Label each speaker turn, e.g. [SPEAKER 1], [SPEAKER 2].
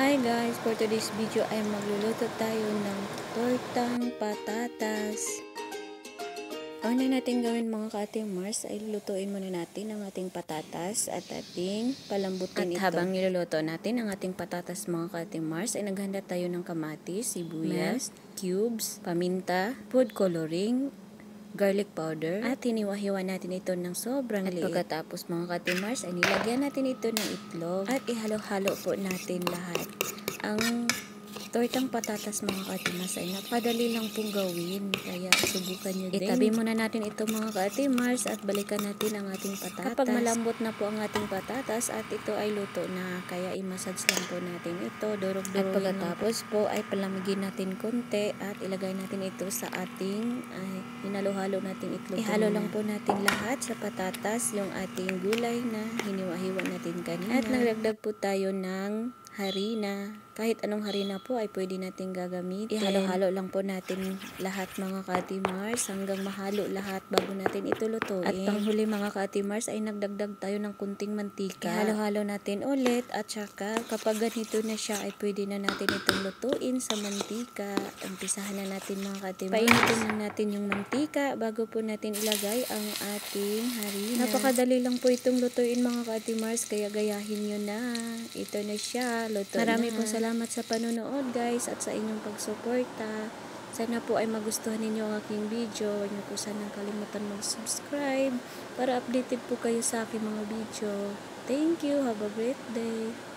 [SPEAKER 1] Hi guys, for today's video ay magluluto tayo ng tortang patatas. Una natin gawin mga ka-Ate Mars ay lutuin muna natin ang ating patatas at ating palambutin ito. At habang niluluto natin ang ating patatas mga ka-Ate Mars ay naghanda tayo ng kamatis, sibuyas, cubes, paminta, food coloring, garlic powder, at hiniwa-hiwa natin ito ng sobrang liit. At pagkatapos mga ka-Ate-Mars ay nilagyan natin ito ng itlog at ihalo-halo po natin lahat. Ang tortang patatas mga ka-Ate-Mars ay napadali lang pong gawin, kaya subukan nyo din. Itabi muna natin ito mga ka-Ate-Mars at balikan natin ang ating patatas. Kapag malambot na po ang ating patatas at ito ay luto na, kaya i-massage lang po natin ito, durog-durog. At pagkatapos po ay palamigin natin konti at ilagay natin ito sa ating hinalo-halo natin itlog. Ihalo lang po natin lahat sa patatas, yung ating gulay na hiniwa-hiwa natin kanina. At nagdagdag po tayo ng harina. Kahit anong harina po ay pwede natin gagamitin. Ihalo-halo lang po natin lahat mga ka-Ate Mars hanggang mahalo lahat bago natin ito lutuin. At panghuli mga ka-Ate Mars ay nagdagdag tayo ng kunting mantika. Ihalo-halo natin ulit at saka kapag ganito na siya ay pwede na natin itong lutuin sa mantika. Umpisahan na natin mga ka-Ate Mars. Painitin lang natin yung mantika bago po natin ilagay ang ating harina. Napakadali lang po itong lutuin mga ka-Ate Mars, kaya gayahin nyo na. Ito na siya, luto Marami po salamat sa panonood guys at sa inyong pagsuporta. Sana po ay magustuhan ninyo ang aking video. Huwag niyo po sanang kalimutan mag-subscribe para updated po kayo sa aking mga video. Thank you. Have a great day.